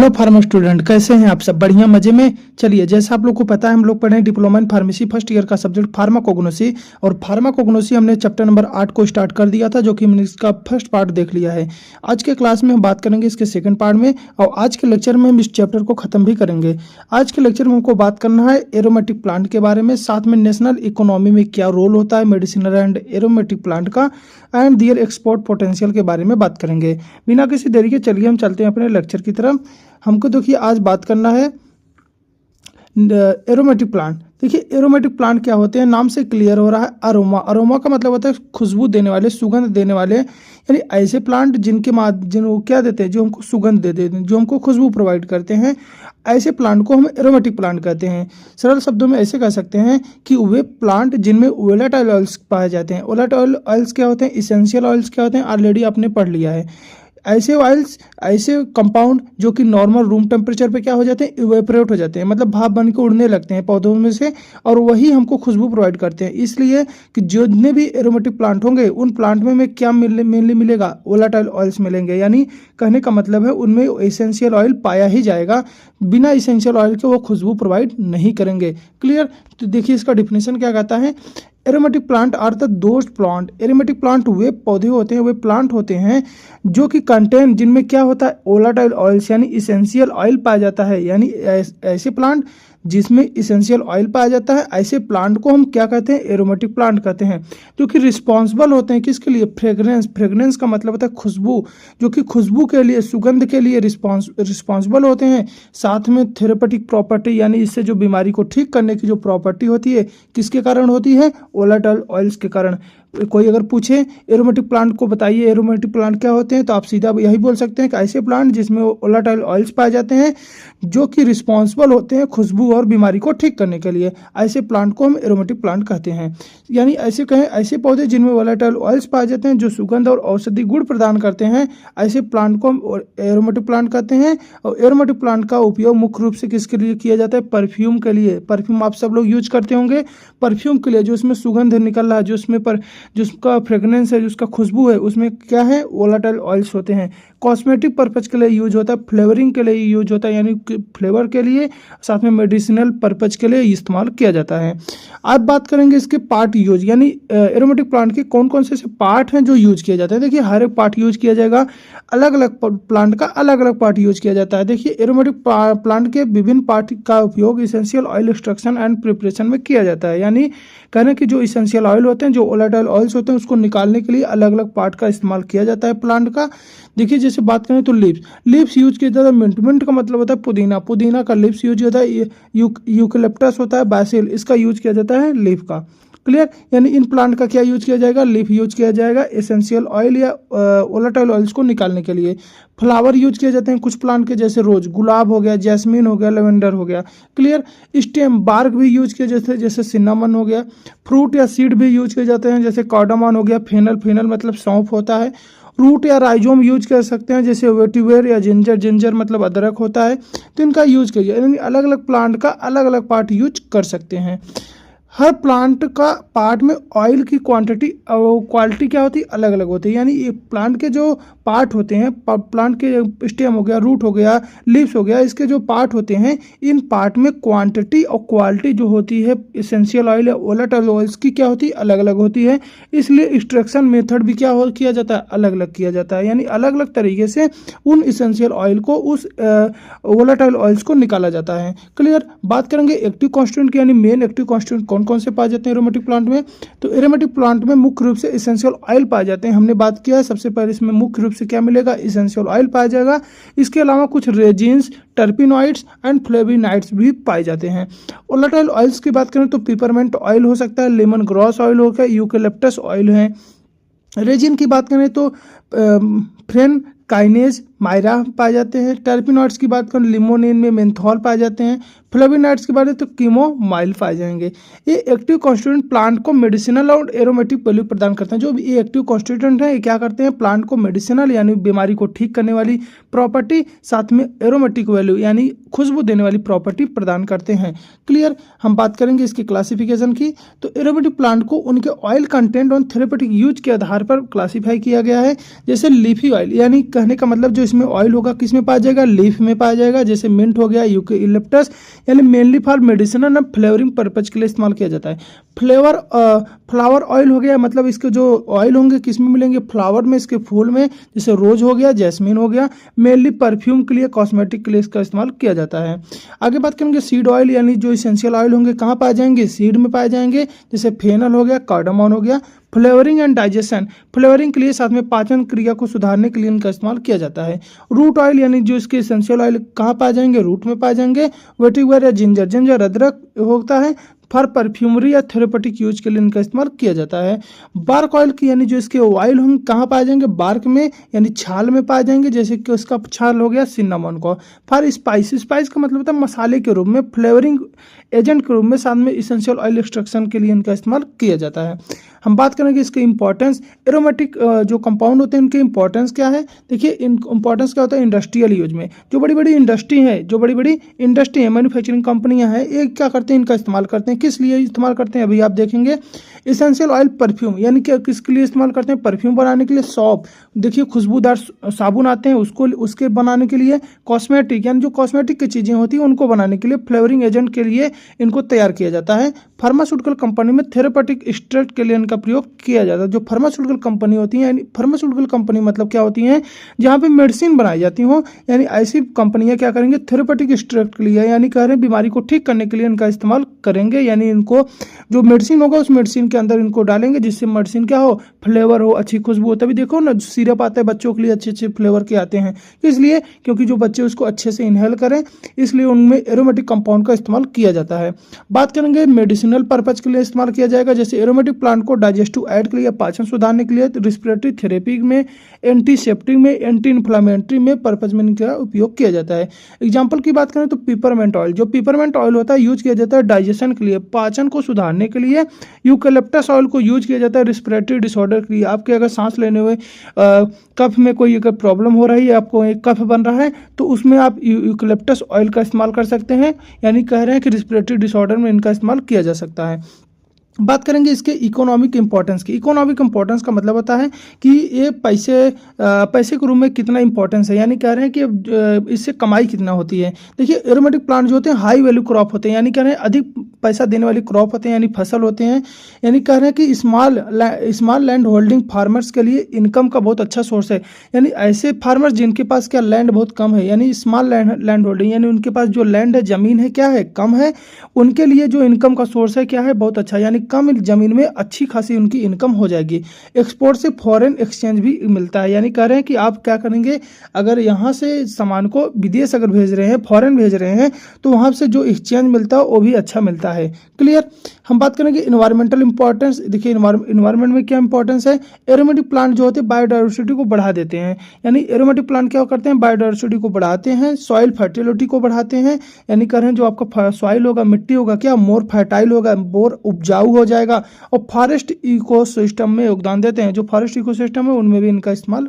Hello pharma student, कैसे हैं आप सब? बढ़िया, मजे में। चलिए, जैसा आप लोग को पता है, हम लोग पढ़े हैं diploma in pharmacy first year का सब्जेक्ट फार्माकोग्नोसी। और फार्माकोग्नोसी हमने चैप्टर नंबर 8 को स्टार्ट कर दिया था, जो कि हमने इसका फर्स्ट पार्ट देख लिया है। आज के क्लास में हम बात करेंगे इसके सेकंड पार्ट में, और आज के लेक्चर में हम इस चैप्टर को खत्म भी करेंगे। आज के लेक्चर में हमको बात करना है एरोमेटिक प्लांट के बारे में, साथ में नेशनल इकोनॉमी में क्या रोल होता है मेडिसिनल एंड एरोमेटिक प्लांट का, एंड दियर एक्सपोर्ट पोटेंशियल के बारे में बात करेंगे। बिना किसी देरी के चलिए हम चलते हैं अपने लेक्चर की तरफ। हमको देखिए आज बात करना है एरोमेटिक प्लांट। देखिए एरोमेटिक प्लांट क्या होते हैं, नाम से क्लियर हो रहा है। अरोमा, अरोमा का मतलब होता है खुशबू देने वाले, सुगंध देने वाले, यानी ऐसे प्लांट जिनको क्या देते हैं, जो हमको सुगंध दे देते हैं, जो हमको खुशबू प्रोवाइड करते हैं, ऐसे प्लांट को हम एरोमेटिक प्लांट कहते हैं। सरल शब्दों में ऐसे कह सकते हैं कि वे प्लांट जिनमें वोलेटाइल ऑयल्स पाए जाते हैं। वोलेटाइल ऑयल्स क्या होते हैं, इसेंशियल ऑयल्स क्या होते हैं, ऑलरेडी आपने पढ़ लिया है। ऐसे ऑयल्स, ऐसे कंपाउंड जो कि नॉर्मल रूम टेम्परेचर पे क्या हो जाते हैं, इवेपोरेट हो जाते हैं, मतलब भाप बन के उड़ने लगते हैं पौधों में से, और वही हमको खुशबू प्रोवाइड करते हैं। इसलिए कि जितने भी एरोमेटिक प्लांट होंगे, उन प्लांट में क्या मेनली मिलेगा, वोलेटाइल ऑयल्स मिलेंगे। यानी कहने का मतलब है उनमें एसेंशियल ऑयल पाया ही जाएगा, बिना एसेंशियल ऑयल के वो खुशबू प्रोवाइड नहीं करेंगे। क्लियर? तो देखिए इसका डिफिनेशन क्या कहता है। एरोमेटिक प्लांट आर द दोस्त प्लांट। एरोमेटिक प्लांट वे पौधे होते हैं, वे प्लांट होते हैं जो कि कंटेन, जिनमें क्या होता है, वोलेटाइल ऑयल्स यानी इसेंशियल ऑयल पाया जाता है। यानी ऐसे प्लांट जिसमें इसेंशियल ऑयल पाया जाता है, ऐसे प्लांट को हम क्या कहते हैं, एरोमेटिक प्लांट कहते हैं। जो कि रिस्पॉन्सिबल होते हैं किसके लिए, फ्रेग्रेंस। फ्रेग्रेंस का मतलब होता है खुशबू, जो कि खुशबू के लिए, सुगंध के लिए रिस्पॉन्सिबल होते हैं। साथ में थेरेपेटिक प्रॉपर्टी, यानी इससे जो बीमारी को ठीक करने की जो प्रॉपर्टी होती है, किसके कारण होती है, वोलेटाइल ऑयल्स के कारण। कोई अगर पूछे एरोमेटिक प्लांट को बताइए एरोमेटिक प्लांट क्या होते हैं, तो आप सीधा यही बोल सकते हैं कि ऐसे प्लांट जिसमें वोलेटाइल ऑयल्स पाए जाते हैं, जो कि रिस्पॉन्सिबल होते हैं खुशबू और बीमारी को ठीक करने के लिए, ऐसे प्लांट को हम एरोमेटिक प्लांट कहते हैं। यानी ऐसे कहें, ऐसे पौधे जिनमें वोलेटाइल ऑयल्स पाए जाते हैं, जो सुगंध और औषधि गुण प्रदान करते हैं, ऐसे प्लांट को हम एरोमेटिक प्लांट कहते हैं। और एरोमेटिक प्लांट का उपयोग मुख्य रूप से किसके लिए किया जाता है, परफ्यूम के लिए। परफ्यूम आप सब लोग यूज करते होंगे, परफ्यूम के लिए, जो उसमें सुगंध निकल रहा है, जो उसमें जिसका फ्रेग्रेंस है, जिसका खुशबू है, उसमें क्या है, वोलेटाइल ऑयल्स होते हैं। कॉस्मेटिक पर्पज के लिए यूज होता है, फ्लेवरिंग के लिए यूज होता है, यानी फ्लेवर के लिए, साथ में मेडिसिनल पर्पज के लिए इस्तेमाल किया जाता है। आज बात करेंगे इसके पार्ट यूज, यानी एरोमेटिक प्लांट के कौन कौन से पार्ट हैं जो यूज किया जाता है। देखिए हर एक पार्ट यूज किया जाएगा, अलग अलग प्लांट का अलग अलग पार्ट यूज किया जाता है। देखिए एरोमेटिक प्लांट के विभिन्न पार्ट का उपयोग essential oil extraction and preparation में किया जाता है। यानी कहने की जो इसेंशियल ऑयल होते हैं, जो वोलेटाइल ऑयल्स होते हैं, उसको निकालने के लिए अलग अलग पार्ट का इस्तेमाल किया जाता है प्लांट का। देखिए जैसे बात करें तो लीव्स यूज किया जाता है। मिंट का मतलब होता है पुदीना, पुदीना का लीव्स यूज होता है। यूकेलिप्टस होता है, बासिल, इसका यूज किया जाता है लीफ का। क्लियर? यानी इन प्लांट का क्या यूज किया जाएगा, लीफ यूज किया जाएगा एसेंशियल ऑयल या वोलेटाइल ऑयल्स को निकालने के लिए। फ्लावर यूज किए जाते हैं कुछ प्लांट के, जैसे रोज, गुलाब हो गया, जैस्मीन हो गया, लेवेंडर हो गया। क्लियर? स्टेम, बार्क भी यूज किए जाते हैं, जैसे सिन्नामन हो गया। फ्रूट या सीड भी यूज किए जाते हैं, जैसे कार्डामन हो गया। फेनल, फेनल मतलब सौंफ होता है। रूट या राइजोम यूज कर सकते हैं, जैसे वेटिवेर या जिंजर, जिंजर मतलब अदरक होता है। तो इनका यूज करिए, यानी अलग अलग प्लांट का अलग अलग पार्ट यूज कर सकते हैं। हर प्लांट का पार्ट में ऑयल की क्वांटिटी और क्वालिटी क्या होती है, अलग अलग होती है। यानी ये प्लांट के जो पार्ट होते हैं, प्लांट के स्टेम हो गया, रूट हो गया, लीव्स हो गया, इसके जो पार्ट होते हैं, इन पार्ट में क्वांटिटी और क्वालिटी जो होती है एसेंशियल ऑयल या वोलेटाइल ऑयल्स की क्या होती है, अलग अलग होती है। इसलिए एक्सट्रैक्शन मेथड भी क्या किया जाता है, अलग अलग किया जाता है। यानी अलग अलग तरीके से उन एसेंशियल ऑयल को, उस वोलेटाइल ऑयल्स को निकाला जाता है। क्लियर? बात करेंगे एक्टिव कॉन्स्टिट्यूएंट की, यानी मेन एक्टिव कॉन्स्टिट्यूएंट कौन से पाए जाते हैं एरोमेटिक प्लांट में। तो एरोमेटिक प्लांट में मुख्य रूप से एसेंशियल ऑयल पाए जाते हैं। हमने बात किया है, सबसे पहले इसमें मुख्य रूप से क्या मिलेगा, एसेंशियल ऑयल पाया जाएगा। इसके अलावा कुछ रेजिन्स, टर्पिनॉइड्स एंड फ्लेविनाइड्स भी पाए जाते हैं। वोलेटाइल ऑयल्स की बात करें तो पिपरमेंट ऑयल हो सकता है, लेमन ग्रास ऑयल हो गया, यूकेलिप्टस ऑयल है। रेजिन की बात करें तो फ्रेन काइनेज, मायरा पाए जाते हैं। टर्पिनॉइड्स की बात करें, लिमोनिन में मेंथॉल पाए जाते हैं। फ्लेविनाइड्स की बात है तो कीमोमाइल पाए जाएंगे। ये एक्टिव कॉन्स्टिट्यूएंट प्लांट को मेडिसिनल और एरोमेटिक वैल्यू प्रदान करते हैं। जो भी ये एक्टिव कॉन्स्टिट्यूएंट है, ये क्या करते हैं, प्लांट को मेडिसिनल यानी बीमारी को ठीक करने वाली प्रॉपर्टी, साथ में एरोमेटिक वैल्यू यानी खुशबू देने वाली प्रॉपर्टी प्रदान करते हैं। क्लियर? हम बात करेंगे इसकी क्लासिफिकेशन की। तो एरोमेटिक प्लांट को उनके ऑयल कंटेंट और थेरेपेटिक यूज के आधार पर क्लासीफाई किया गया है। जैसे लीफी ऑयल, यानी कहने का मतलब जो इसमें ऑयल होगा किस में पाया जाएगा, लीफ में पाया जाएगा, जैसे मिंट हो गया, यूकेलिप्टस, यानी mainly for medicinal and flavouring purpose के लिए इस्तेमाल किया जाता है। फ्लावर ऑयल हो गया, मतलब इसके जो ऑयल होंगे किस में मिलेंगे, फ्लावर में, इसके फूल में, जैसे रोज हो गया, जैस्मिन हो गया, मेनली परफ्यूम के लिए, कॉस्मेटिक के लिए इसका इस्तेमाल किया जाता है। आगे बात करेंगे सीड ऑयल, यानी जो इसेंशियल ऑयल होंगे कहाँ पाए जाएंगे, सीड में पाए जाएंगे, जैसे फेनल हो गया, कार्डामोन हो गया। फ्लेवरिंग एंड डाइजेशन, फ्लेवरिंग के लिए, साथ में पाचन क्रिया को सुधारने के लिए इनका इस्तेमाल किया जाता है। रूट ऑयल, यानी जो इसके एसेंशियल ऑयल कहाँ पाए जाएंगे, रूट में पाए जाएंगे। वेटिवर या जिंजर, जिंजर अदरक होता है, फॉर परफ्यूमरी या थेरेपेटिक यूज के लिए इनका इस्तेमाल किया जाता है। बार्क ऑयल की, यानी जो इसके ऑयल होंगे कहाँ पाए जाएंगे, बार्क में, यानी छाल में पाए जाएंगे, जैसे कि उसका छाल हो गया सिन्नामॉन को। फॉर स्पाइस, स्पाइस का मतलब होता है मसाले के रूप में, फ्लेवरिंग एजेंट के रूप में, साथ में इसेंशियल ऑयल एक्सट्रैक्शन के लिए इनका इस्तेमाल किया जाता है। हम बात करेंगे इसके इंपॉर्टेंस, एरोमेटिक जो कंपाउंड होते हैं इनके इंपॉर्टेंस क्या है। देखिए इंपॉर्टेंस क्या होता है इंडस्ट्रियल यूज में, जो बड़ी बड़ी इंडस्ट्री है, जो बड़ी बड़ी इंडस्ट्री है, मैन्युफैक्चरिंग कंपनियां हैं, ये क्या करते हैं, इनका इस्तेमाल करते हैं। किस लिए इस्तेमाल करते हैं अभी आप देखेंगे। इसेंशियल ऑयल परफ्यूम, यानी कि किसके लिए इस्तेमाल करते हैं, परफ्यूम बनाने के लिए। सॉप, देखिए खुशबूदार साबुन आते हैं, उसको उसके बनाने के लिए। कॉस्मेटिक, यानी जो कॉस्मेटिक की चीज़ें होती हैं उनको बनाने के लिए, फ्लेवरिंग एजेंट के लिए इनको तैयार किया जाता है। फार्मास्यूटिकल कंपनी में थेरेपेटिक एक्सट्रैक्ट के लिए इनका प्रयोग किया जाता है। जो फार्मास्यूटिकल कंपनी होती है, यानी फार्मास्यूटिकल कंपनी मतलब क्या होती हैं, जहाँ पे मेडिसिन बनाई जाती हो, यानी ऐसी कंपनियां क्या करेंगे, थेरेपेटिक एक्सट्रैक्ट के लिए, यानी कह रहे हैं बीमारी को ठीक करने के लिए इनका इस्तेमाल करेंगे। यानी इनको जो मेडिसिन होगा उस मेडिसिन के अंदर इनको डालेंगे, जिससे मेडिसिन क्या हो, फ्लेवर हो, अच्छी खुशबू हो। तभी देखो ना सिरप आता है बच्चों के लिए, अच्छे अच्छे फ्लेवर के आते हैं, इसलिए क्योंकि जो बच्चे उसको अच्छे से इनहेल करें, इसलिए उनमें एरोमेटिक कंपाउंड का इस्तेमाल किया जाता है। बात करेंगे मेडिसिनल पर्पज के लिए इस्तेमाल किया जाएगा, जैसे एरोमेटिक प्लांट को डाइजेस्टिव एड के लिए, पाचन सुधारने के लिए, रिस्पिरेटरी थेरेपी में, एंटीसेप्टिक में, एंटी इन्फ्लामेटरी में पर्पज में इनका उपयोग किया जाता है। एग्जाम्पल की बात करें तो पिपरमेंट ऑयल, जो पिपरमेंट ऑयल होता है यूज किया जाता है डाइजेशन के लिए, पाचन को सुधारने के लिए। यूकेलिप्टस ऑयल को यूज किया जाता है रिस्पिरेटरी डिसऑर्डर के लिए, आपके अगर सांस लेने में कफ में कोई अगर प्रॉब्लम हो रही है, आपको एक कफ बन रहा है, तो उसमें आप यूकेलिप्टस ऑयल का इस्तेमाल कर सकते हैं। यानी कह रहे हैं कि रिस्पिरेटरी डिसऑर्डर में इनका इस्तेमाल किया जा सकता है। बात करेंगे इसके इकोनॉमिक इंपॉर्टेंस की। इकोनॉमिक इंपॉर्टेंस का मतलब होता है कि ये पैसे के रूप में कितना इंपॉर्टेंस है, यानी कह रहे हैं कि इससे कमाई कितना होती है। देखिए एरोमेटिक प्लांट जो होते हैं हाई वैल्यू क्रॉप होते हैं, यानी कह रहे हैं अधिक पैसा देने वाली क्रॉप होते हैं, यानी फसल होते हैं। यानी कह रहे हैं कि स्मॉल लैंड होल्डिंग फार्मर्स के लिए इनकम का बहुत अच्छा सोर्स है। यानी ऐसे फार्मर्स जिनके पास क्या लैंड बहुत कम है, यानी स्मॉल लैंड होल्डिंग, यानी उनके पास जो लैंड है, जमीन है, क्या है, कम है, उनके लिए जो इनकम का सोर्स है क्या है, बहुत अच्छा, यानी कम जमीन में अच्छी खासी उनकी इनकम हो जाएगी। एक्सपोर्ट से फॉरेन एक्सचेंज भी मिलता है, यानी कह रहे हैं कि आप क्या करेंगे, अगर यहाँ से सामान को विदेश अगर भेज रहे हैं, फॉरेन भेज रहे हैं, तो वहाँ से जो एक्सचेंज मिलता है वो भी अच्छा मिलता है। क्लियर। हम बात करेंगे इन्वायरमेंटल इंपॉर्टेंस। देखिए इन्वायरमेंट में क्या इंपॉर्टेंस है, एरोमेटिक प्लांट जो होते हैं बायोडाइवर्सिटी को बढ़ा देते हैं। यानी एरोमेटिक प्लांट क्या करते हैं, बायोडाइवर्सिटी को बढ़ाते हैं, सॉइल फर्टिलिटी को बढ़ाते हैं। यानी कह रहे हैं जो आपका सॉइल होगा, मिट्टी होगा, क्या मोर फर्टाइल होगा, मोर उपजाऊ हो जाएगा, और फॉरेस्ट इकोसिस्टम में योगदान देते हैं। जो फॉरेस्ट इकोसिस्टम है उनमें भी इनका इस्तेमाल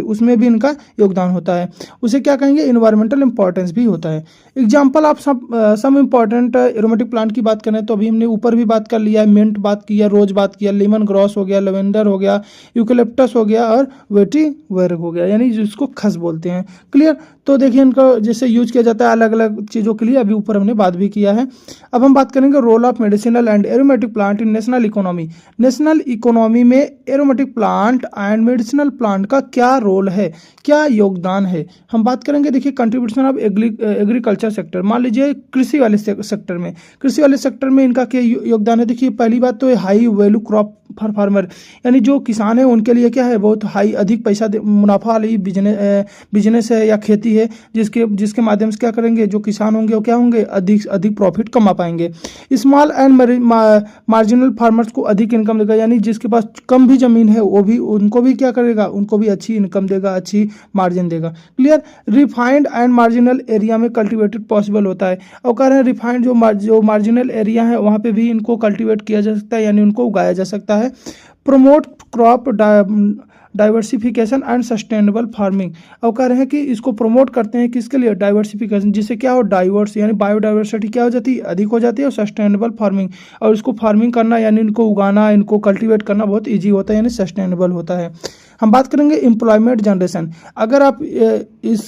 उसमें भी इनका योगदान होता है, उसे क्या कहेंगे, इन्वायरमेंटल इंपॉर्टेंस भी होता है। एग्जाम्पल आप सब इंपॉर्टेंट एरोमेटिक प्लांट की बात करें तो अभी हमने ऊपर भी बात कर लिया है, मिंट बात किया, रोज बात किया, लेमन ग्रास हो गया, लेवेंडर हो गया, यूकेलिप्टस हो गया, और वेटिवर हो गया, यानी जिसको खस बोलते हैं। क्लियर। तो देखिए इनका जैसे यूज किया जाता है अलग अलग चीज़ों के लिए, अभी ऊपर हमने बात भी किया है। अब हम बात करेंगे role of medicinal and aromatic plant in national economy. National economy में aromatic plant and medicinal plant का क्या रोल है, क्या योगदान है। हम बात करेंगे, देखिए कंट्रीब्यूशन ऑफ एग्रीकल्चर सेक्टर, मान लीजिए कृषि वाले सेक्टर में इनका क्या योगदान है। देखिए पहली बात तो high value crop for farmer, यानी जो किसान है उनके लिए क्या है, बहुत हाई अधिक पैसा मुनाफा वाली बिजनेस है या खेती है, जिसके माध्यम से क्या करेंगे, जो किसान होंगे वो क्या होंगे, अधिक प्रॉफिट कमा पाएंगे। स्मॉल एंड मार्जिनल फार्मर्स को अधिक इनकम देगा, यानी जिसके पास कम भी जमीन है वो भी, उनको भी क्या करेगा, उनको भी अच्छी इनकम देगा, अच्छी मार्जिन देगा। Clear. Refined and marginal area में कल्टीवेटेड पॉसिबल होता है, और कह रहे हैं रिफाइंड जो मार्जिनल एरिया है वहाँ पे भी इनको कल्टीवेट किया जा सकता है, यानी उनको उगाया जा सकता है। Promote crop diversification and sustainable farming, और कह रहे हैं कि इसको प्रमोट करते हैं किसके लिए, डाइवर्सिफिकेशन, जिससे क्या हो, डाइवर्स यानी बायोडाइवर्सिटी क्या हो जाती है, अधिक हो जाती है, और सस्टेनेबल फार्मिंग, और इसको फार्मिंग करना यानी इनको उगाना, इनको कल्टीवेट करना बहुत ईजी होता है, यानी सस्टेनेबल होता है। हम बात करेंगे एम्प्लॉयमेंट जनरेशन। अगर आप इस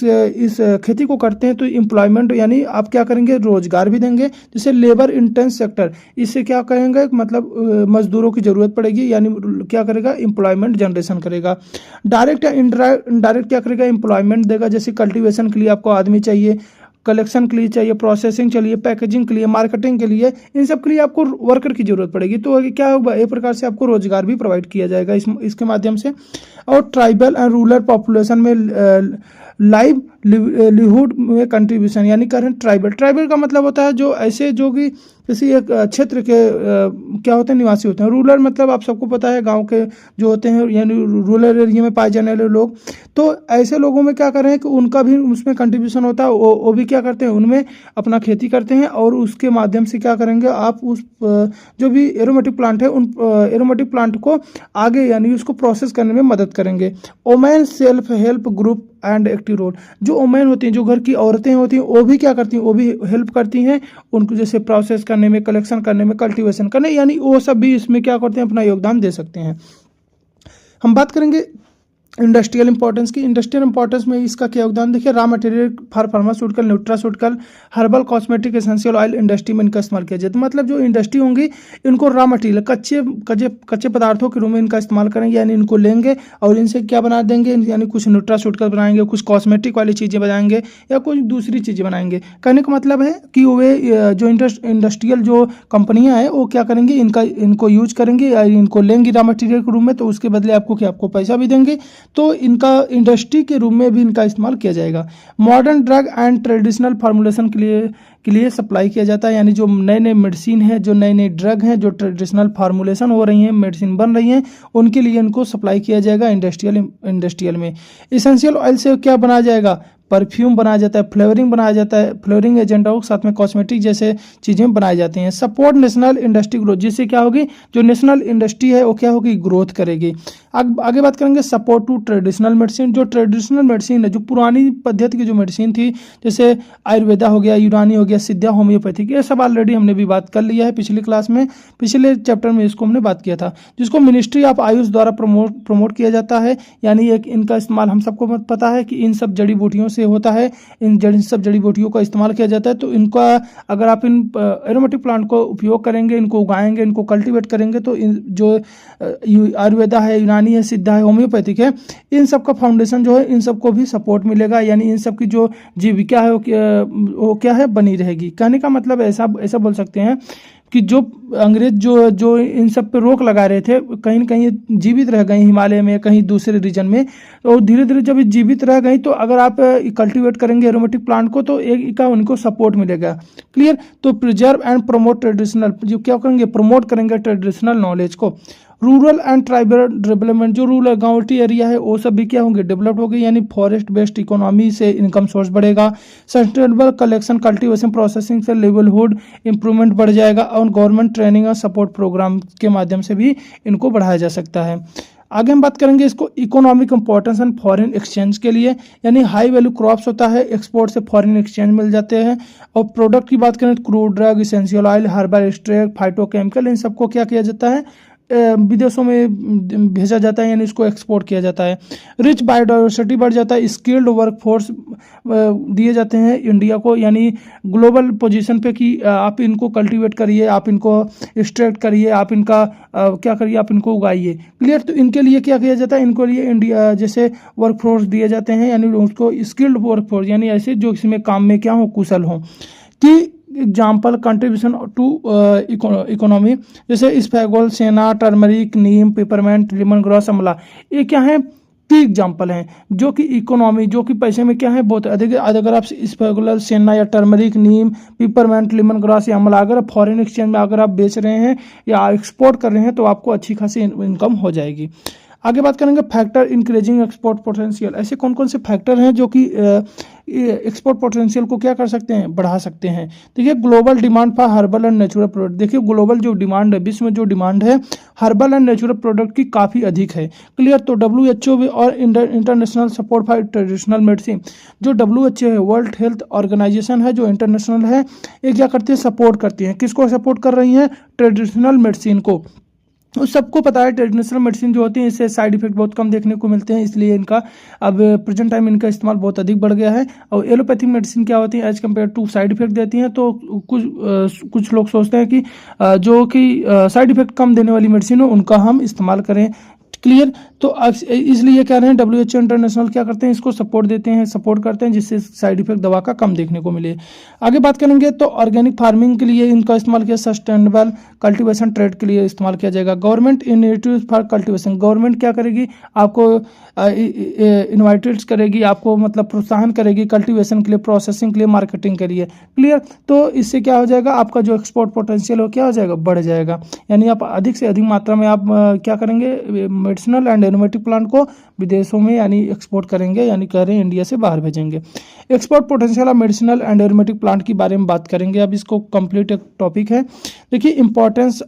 खेती को करते हैं तो एम्प्लॉयमेंट यानी आप क्या करेंगे, रोजगार भी देंगे। जैसे लेबर इंटेंस सेक्टर, इससे क्या कहेंगे, मतलब मजदूरों की जरूरत पड़ेगी, यानी क्या करेगा, एम्प्लॉयमेंट जनरेशन करेगा। डायरेक्ट या इनडायरेक्ट क्या करेगा, एम्प्लॉयमेंट देगा। जैसे कल्टीवेशन के लिए आपको आदमी चाहिए, कलेक्शन के लिए चाहिए, प्रोसेसिंग के लिए, पैकेजिंग के लिए, मार्केटिंग के लिए, इन सब के लिए आपको वर्कर की जरूरत पड़ेगी। तो क्या होगा, एक प्रकार से आपको रोजगार भी प्रोवाइड किया जाएगा इसके माध्यम से। और ट्राइबल एंड रूरल पॉपुलेशन में लाइवलीहुड में कंट्रीब्यूशन, यानी करेंट ट्राइबल का मतलब होता है जो ऐसे जो कि किसी एक क्षेत्र के क्या होते हैं, निवासी होते हैं। रूरल मतलब आप सबको पता है, गांव के जो होते हैं, यानी रूरल एरिया में पाए जाने वाले लोग। तो ऐसे लोगों में क्या करें कि उनका भी उसमें कंट्रीब्यूशन होता है, वो भी क्या करते हैं, उनमें अपना खेती करते हैं, और उसके माध्यम से क्या करेंगे, आप उस जो भी एरोमेटिक प्लांट है, उन एरोमेटिक प्लांट को आगे यानी उसको प्रोसेस करने में मदद करेंगे। Women self help group and active role, जो वोमेन होती हैं, जो घर की औरतें होती हैं, वो भी क्या करती हैं, वो भी हेल्प करती हैं उनको, जैसे प्रोसेस करने में, कलेक्शन करने में, कल्टीवेशन करने, यानी वो सब भी इसमें क्या करते हैं, अपना योगदान दे सकते हैं। हम बात करेंगे इंडस्ट्रियल इंपॉर्टेंस की। इंडस्ट्रियल इंपॉर्टेंस में इसका क्या योगदान, देखिए raw material for pharmaceutical, nutraceutical, herbal, cosmetic, essential oil industry में इनका इस्तेमाल किया जाता है। मतलब जो इंडस्ट्री होंगी, इनको रॉ मटेरियल, कच्चे पदार्थों के रूप में इनका इस्तेमाल करेंगे, यानी इनको लेंगे और इनसे क्या बना देंगे, यानी कुछ न्यूट्रास्यूटिकल बनाएंगे, कुछ कॉस्मेटिक वाली चीज़ें बनाएंगे, या कुछ दूसरी चीज़ें बनाएंगे। कहने का मतलब है कि वे जो इंडस्ट्रियल जो कंपनियां हैं, वो क्या करेंगी, इनको यूज करेंगे, या इनको लेंगी रॉ मटेरियल के रूप में, तो उसके बदले आपको पैसा भी देंगे। तो इनका इंडस्ट्री के रूप में भी इनका इस्तेमाल किया जाएगा। Modern drug and traditional formulation के लिए सप्लाई किया जाता है, यानी जो नए नए मेडिसिन है, जो नए नए ड्रग हैं, जो ट्रेडिशनल फार्मूलेशन हो रही हैं, मेडिसिन बन रही हैं, उनके लिए इनको सप्लाई किया जाएगा इंडस्ट्रियल में। इसेंशियल ऑयल से क्या बनाया जाएगा, परफ्यूम बनाया जाता है, फ्लेवरिंग बनाया जाता है, फ्लेवरिंग एजेंट हो, साथ में कॉस्मेटिक जैसे चीज़ें बनाई जाती हैं। सपोर्ट नेशनल इंडस्ट्री ग्रोथ, जिससे क्या होगी, जो नेशनल इंडस्ट्री है वो क्या होगी, ग्रोथ करेगी। आगे बात करेंगे सपोर्ट टू ट्रेडिशनल मेडिसिन। जो ट्रेडिशनल मेडिसिन है, जो पुरानी पद्धति की जो मेडिसिन थी, जैसे आयुर्वेदा हो गया, यूनानी हो गया, सिद्धा, होम्योपैथिक, ये सब ऑलरेडी हमने भी बात कर लिया है पिछली क्लास में, पिछले चैप्टर में इसको हमने बात किया था, जिसको मिनिस्ट्री ऑफ आयुष द्वारा प्रमोट किया जाता है। यानी एक इनका इस्तेमाल हम सबको पता है कि इन सब जड़ी बूटियों से होता है, इन सब जड़ी बूटियों का इस्तेमाल किया जाता है। तो इनका अगर आप इन एरोमेटिक प्लांट को उपयोग करेंगे, इनको उगाएंगे, इनको कल्टीवेट करेंगे, तो जो आयुर्वेदा है, यूनानी है, सिद्धा है, होम्योपैथिक है, इन सब का फाउंडेशन जो है, इन सबको भी सपोर्ट मिलेगा, यानी इन सब की जो जीविका है वो क्या है, बनी रहेगी। कहने का मतलब ऐसा बोल सकते हैं कि जो अंग्रेज जो इन सब पे रोक लगा रहे थे, कहीं न कहीं जीवित रह गए हिमालय में, कहीं दूसरे रीजन में, और धीरे धीरे जब जीवित रह गई, तो अगर आप कल्टीवेट करेंगे एरोमेटिक प्लांट को, तो एक का उनको सपोर्ट मिलेगा। क्लियर। तो प्रिजर्व एंड प्रमोट ट्रेडिशनल, जो क्या करेंगे, प्रमोट करेंगे ट्रेडिशनल नॉलेज को। रूरल एंड ट्राइबल डेवलपमेंट, जो रूरल गांवटी एरिया है, वो सब भी क्या होंगे, डेवलप होंगे, यानी फॉरेस्ट बेस्ड इकोनॉमी से इनकम सोर्स बढ़ेगा। सस्टेनेबल कलेक्शन, कल्टीवेशन, प्रोसेसिंग से लिवलीहुड इंप्रूवमेंट बढ़ जाएगा, और गवर्नमेंट ट्रेनिंग और सपोर्ट प्रोग्राम के माध्यम से भी इनको बढ़ाया जा सकता है। आगे हम बात करेंगे इसको economic importance and foreign exchange के लिए, यानी हाई वैल्यू क्रॉप्स होता है, एक्सपोर्ट से फॉरेन एक्सचेंज मिल जाते हैं। और प्रोडक्ट की बात करें तो crude drug, essential oil, herbal extract, phytochemical, इन सबको क्या किया जाता है, विदेशों में भेजा जाता है, यानी इसको एक्सपोर्ट किया जाता है। रिच बायोडाइवर्सिटी बढ़ जाता है, स्किल्ड वर्कफोर्स दिए जाते हैं इंडिया को, यानी ग्लोबल पोजीशन पे कि आप इनको कल्टीवेट करिए, आप इनको एक्सट्रैक्ट करिए, आप इनका क्या करिए, आप इनको उगाइए। क्लियर। तो इनके लिए क्या किया जाता है, इनको लिए इंडिया जैसे वर्कफोर्स दिए जाते हैं, यानी उसको स्किल्ड वर्कफोर्स, यानी ऐसे जो इसमें काम में क्या हो, कुशल हो। कि एग्जाम्पल कंट्रीब्यूशन टू इकोनॉमी, जैसे स्पैगोल, सेना, टर्मरिक, नीम, पेपरमेंट, लेमन ग्रास, अमला, ये क्या है, की एग्जाम्पल हैं जो कि इकोनॉमी, जो कि पैसे में क्या है, बहुत अधिक। अगर आप स्पैगुलर, सेना या टर्मरिक, नीम, पिपरमेंट, लेमन ग्रास या अमला अगर फॉरेन एक्सचेंज में अगर आप बेच रहे हैं या एक्सपोर्ट कर रहे हैं, तो आपको अच्छी खासी इनकम हो जाएगी। आगे बात करेंगे फैक्टर इंक्रीजिंग एक्सपोर्ट पोटेंशियल। ऐसे कौन कौन से फैक्टर हैं जो कि एक्सपोर्ट पोटेंशियल को क्या कर सकते हैं, बढ़ा सकते हैं। देखिए global demand for herbal and natural product. देखिए ग्लोबल जो डिमांड है, विश्व में जो डिमांड है हर्बल एंड नेचुरल प्रोडक्ट की काफ़ी अधिक है। क्लियर। तो WHO भी और international support for traditional medicine, जो WHO है, वर्ल्ड हेल्थ ऑर्गेनाइजेशन है, जो इंटरनेशनल है, ये क्या करती है, सपोर्ट करती है। किसको सपोर्ट कर रही हैं, ट्रेडिशनल मेडिसिन को। उस सबको पता है ट्रेडिशनल मेडिसिन जो होती है इससे साइड इफेक्ट बहुत कम देखने को मिलते हैं, इसलिए इनका अब प्रेजेंट टाइम इनका इस्तेमाल बहुत अधिक बढ़ गया है। और एलोपैथिक मेडिसिन क्या होती है as compare to side effect देती हैं, तो कुछ लोग सोचते हैं कि जो कि साइड इफेक्ट कम देने वाली मेडिसिन हो उनका हम इस्तेमाल करें। क्लियर। तो इसलिए कह रहे हैं WHO इंटरनेशनल क्या करते हैं, इसको सपोर्ट देते हैं, सपोर्ट करते हैं, जिससे साइड इफेक्ट दवा का कम देखने को मिले। आगे बात करेंगे तो ऑर्गेनिक फार्मिंग के लिए इनका इस्तेमाल किया, सस्टेनेबल कल्टीवेशन ट्रेड के लिए इस्तेमाल किया जाएगा। Government initiative for cultivation, government क्या करेगी, आपको इन्वाइटेड करेगी, आपको मतलब प्रोत्साहन करेगी कल्टीवेशन के लिए, प्रोसेसिंग के लिए, मार्केटिंग के लिए। क्लियर। तो इससे क्या हो जाएगा, आपका जो एक्सपोर्ट पोटेंशियल हो क्या हो जाएगा, बढ़ जाएगा। यानी आप अधिक से अधिक मात्रा में आप क्या करेंगे, मेडिसिनल एंड एरोमेटिक प्लांट को विदेशों में यानी एक्सपोर्ट करेंगे, यानी कह रहे हैं इंडिया से बाहर भेजेंगे। Export potential of medicinal and aromatic plant के बारे में बात करेंगे। अब इसको कंप्लीट एक टॉपिक है। देखिए importance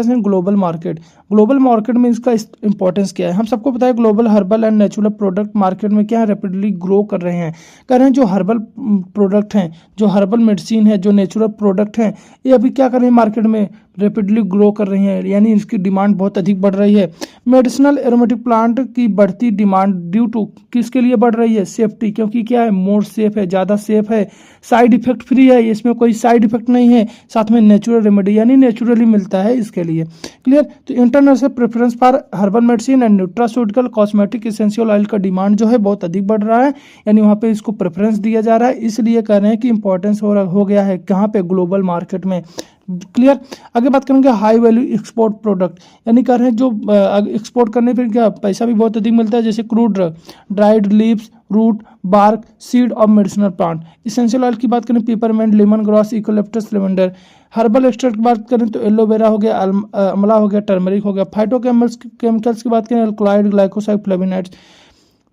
in global market. Global market में इसका इंपॉर्टेंस क्या है, हम सबको पता है global herbal and natural product market में क्या है, रैपिडली ग्रो कर रहे हैं। कह रहे हैं जो हर्बल प्रोडक्ट हैं, जो हर्बल मेडिसिन है, जो नेचुरल प्रोडक्ट हैं, ये अभी क्या कर रहे हैं, मार्केट में रैपिडली ग्रो कर रही हैं, यानी इसकी डिमांड बहुत अधिक बढ़ रही है। मेडिसिनल एरोमेटिक प्लांट की बढ़ती डिमांड ड्यू टू किसके लिए बढ़ रही है, सेफ्टी, क्योंकि क्या है, मोर सेफ है, ज़्यादा सेफ है, साइड इफेक्ट फ्री है, इसमें कोई साइड इफेक्ट नहीं है, साथ में नेचुरल रेमेडी यानी नेचुरली मिलता है इसके लिए। क्लियर। तो international preference for herbal medicine and nutraceutical cosmetic essential oil का डिमांड जो है बहुत अधिक बढ़ रहा है, यानी वहाँ पे इसको प्रेफरेंस दिया जा रहा है, इसलिए कह रहे हैं कि इंपॉर्टेंस हो गया है कहाँ पे, ग्लोबल मार्केट में। क्लियर। आगे बात करेंगे हाई वैल्यू एक्सपोर्ट प्रोडक्ट, यानी कह रहे हैं जो एक्सपोर्ट करने पर क्या पैसा भी बहुत अधिक मिलता है, जैसे crude drug, dried leaves, root, bark, seed of medicinal plant. Essential oil की बात करें, peppermint, lemon grass, eucalyptus, lavender. Herbal extract की बात करें तो एलोवेरा हो गया, अमला हो गया, टर्मरिक हो गया। फाइटोकेमिकल्स की बात करें, alkaloid, glycoside, flavonoids.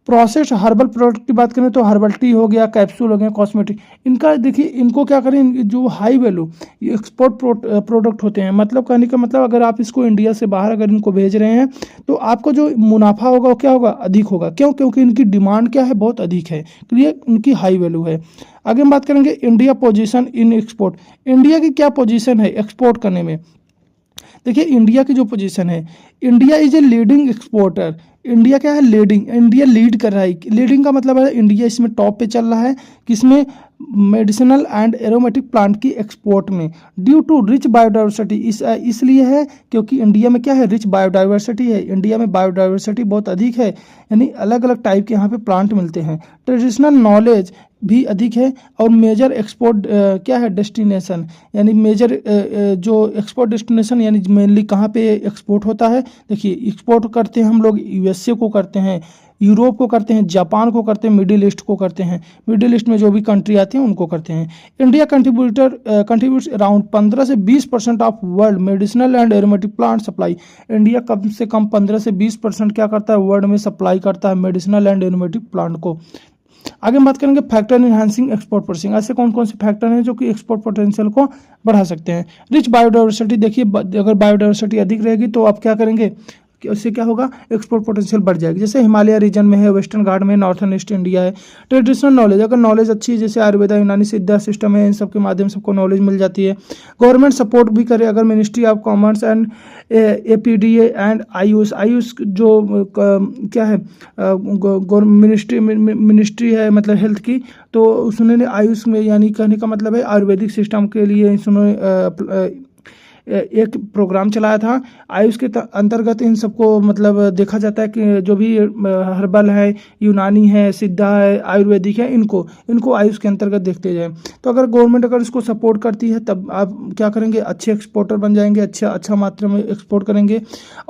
Processed herbal product की बात करें तो हर्बल टी हो गया, कैप्सूल हो गया, कॉस्मेटिक। इनका देखिए, इनको क्या करें, जो हाई वैल्यू एक्सपोर्ट प्रोडक्ट होते हैं, मतलब कहने का मतलब अगर आप इसको इंडिया से बाहर अगर इनको भेज रहे हैं तो आपको जो मुनाफा होगा वो क्या होगा, अधिक होगा। क्यों, क्योंकि इनकी डिमांड क्या है, बहुत अधिक है। क्लियर। इनकी हाई वैल्यू है। आगे हम बात करेंगे India position in export. India की क्या पोजीशन है एक्सपोर्ट करने में। देखिए इंडिया की जो पोजीशन है, India is a leading exporter. India क्या है, लीडिंग, इंडिया लीड कर रहा है। लीडिंग का मतलब है इंडिया इसमें टॉप पे चल रहा है, किसमें, मेडिसिनल एंड एरोमेटिक प्लांट की एक्सपोर्ट में। ड्यू टू रिच बायोडाइवर्सिटी, इसलिए है क्योंकि इंडिया में क्या है, रिच बायोडाइवर्सिटी है। इंडिया में बायोडाइवर्सिटी बहुत अधिक है, यानी अलग अलग टाइप के यहाँ पे प्लांट मिलते हैं। ट्रेडिशनल नॉलेज भी अधिक है। और मेजर एक्सपोर्ट क्या है, डेस्टिनेशन, यानी मेजर जो एक्सपोर्ट डेस्टिनेशन यानी मेनली कहाँ पे एक्सपोर्ट होता है। देखिए एक्सपोर्ट करते हैं हम लोग USA को करते हैं, यूरोप को करते हैं, जापान को करते हैं, मिडिल ईस्ट को करते हैं। मिडिल ईस्ट में जो भी कंट्री आती हैं उनको करते हैं। इंडिया कंट्रीब्यूट्स अराउंड 15 से 20% of world medicinal and aromatic plant supply. India कम से कम 15 से 20% क्या करता है, वर्ल्ड में सप्लाई करता है मेडिसिनल एंड एरोमेटिक प्लांट को। आगे हम बात करेंगे फैक्टर इनहांसिंग एक्सपोर्ट पोटेंशियल। ऐसे कौन कौन से फैक्टर हैं जो कि एक्सपोर्ट पोटेंशियल को बढ़ा सकते हैं। रिच बायोडाइवर्सिटी, देखिए अगर बायोडाइवर्सिटी अधिक रहेगी तो आप क्या करेंगे, कि उससे क्या होगा, एक्सपोर्ट पोटेंशियल बढ़ जाएगी। जैसे हिमालय रीजन में है, वेस्टर्न घाट में, नॉर्थन ईस्ट इंडिया है। ट्रेडिशनल नॉलेज, अगर नॉलेज अच्छी है, जैसे आयुर्वेदा, यूनानी, सिद्धा सिस्टम है, इन सब के माध्यम से सबको नॉलेज मिल जाती है। गवर्नमेंट सपोर्ट भी करे, अगर ministry of commerce and APDA and Ayush जो क्या है, मिनिस्ट्री है मतलब हेल्थ की, तो उसने आयुष में, यानी कहने का मतलब है आयुर्वेदिक सिस्टम के लिए उन्होंने एक प्रोग्राम चलाया था। आयुष के अंतर्गत इन सबको मतलब देखा जाता है कि जो भी हर्बल है, यूनानी है, सिद्धा है, आयुर्वेदिक है, इनको आयुष के अंतर्गत देखते जाए। तो अगर गवर्नमेंट अगर इसको सपोर्ट करती है तब आप क्या करेंगे, अच्छे एक्सपोर्टर बन जाएंगे, अच्छा मात्रा में एक्सपोर्ट करेंगे।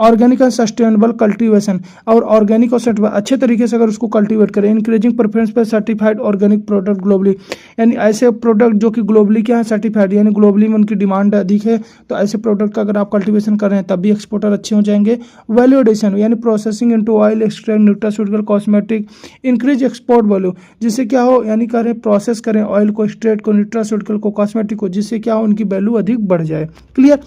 ऑर्गेनिक एंड सस्टेनेबल कल्टीवेशन, और ऑर्गेनिक और अच्छे तरीके से अगर उसको कल्टीवेट करें। इंक्रीजिंग प्रेफरेंस पर सर्टिफाइड ऑर्गेनिक प्रोडक्ट ग्लोबली, यानी ऐसे प्रोडक्ट जो कि ग्लोबली क्या है, सर्टिफाइड, यानी ग्लोबली में उनकी डिमांड अधिक है, तो ऐसे प्रोडक्ट का अगर आप कल्टीवेशन कर रहे हैं तब भी एक्सपोर्टर अच्छे हो जाएंगे। वैल्यू एडिशन, यानी processing into oil extract, nutraceutical, cosmetic, increase export value, जिससे क्या हो, यानी करें प्रोसेस करें ऑयल को, एक्सट्रैक्ट को, न्यूट्रास्यूटिकल को, कॉस्मेटिक को, जिससे क्या हो उनकी वैल्यू अधिक बढ़ जाए। क्लियर।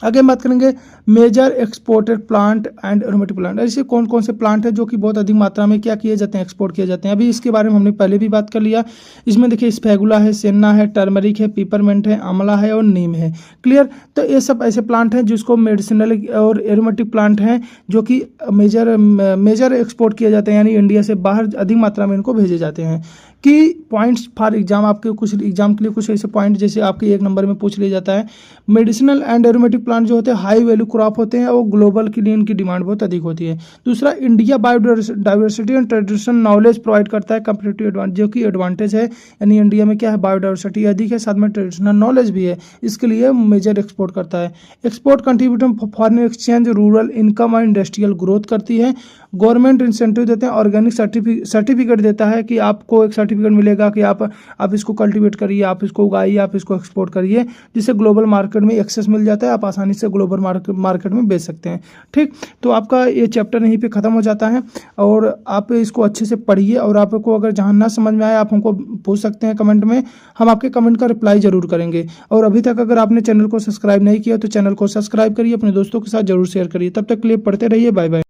आगे हम बात करेंगे major exported plant and aromatic plant. ऐसे कौन कौन से प्लांट है जो कि बहुत अधिक मात्रा में क्या किए जाते हैं, एक्सपोर्ट किए जाते हैं। अभी इसके बारे में हमने पहले भी बात कर लिया। इसमें देखिए स्पैगुला है, सेन्ना है, टर्मरिक है, पिपरमेंट है, आंवला है और नीम है। क्लियर। तो ये सब ऐसे प्लांट हैं जिसको मेडिसिनल और एरोमेटिक प्लांट हैं जो कि मेजर एक्सपोर्ट किए जाते हैं, यानी इंडिया से बाहर अधिक मात्रा में इनको भेजे जाते हैं। कि पॉइंट्स फॉर एग्जाम, आपके कुछ एग्जाम के लिए कुछ ऐसे पॉइंट जैसे आपके 1 नंबर में पूछ लिया जाता है। मेडिसिनल एंड एरोमेटिक प्लांट जो होते हैं हाई वैल्यू क्रॉप होते हैं और ग्लोबल के लिए इनकी डिमांड बहुत अधिक होती है। दूसरा, India biodiversity and traditional knowledge provide करता है, कंपैरेटिव एडवांटेज, जो कि एडवांटेज है, यानी इंडिया में क्या है, बायोडाइवर्सिटी अधिक है, साथ में ट्रेडिशनल नॉलेज भी है, इसके लिए मेजर एक्सपोर्ट करता है। Export contribute foreign exchange, rural income और इंडस्ट्रियल ग्रोथ करती है। गवर्नमेंट इंसेंटिव देते हैं, ऑर्गेनिक सर्टिफिकेट देता है कि आपको एक सर्टिफिकेट मिलेगा कि आप इसको कल्टीवेट करिए, आप इसको उगाइए, आप इसको एक्सपोर्ट करिए, जिससे ग्लोबल मार्केट में एक्सेस मिल जाता है, आप आसानी से ग्लोबल मार्केट में बेच सकते हैं। ठीक, तो आपका ये चैप्टर यहीं पे ख़त्म हो जाता है और आप इसको अच्छे से पढ़िए और आपको अगर जहाँ ना समझ में आए आप हमको पूछ सकते हैं कमेंट में, हम आपके कमेंट का रिप्लाई जरूर करेंगे। और अभी तक अगर आपने चैनल को सब्सक्राइब नहीं किया तो चैनल को सब्सक्राइब करिए, अपने दोस्तों के साथ जरूर शेयर करिए। तब तक के लिए पढ़ते रहिए, बाय बाय।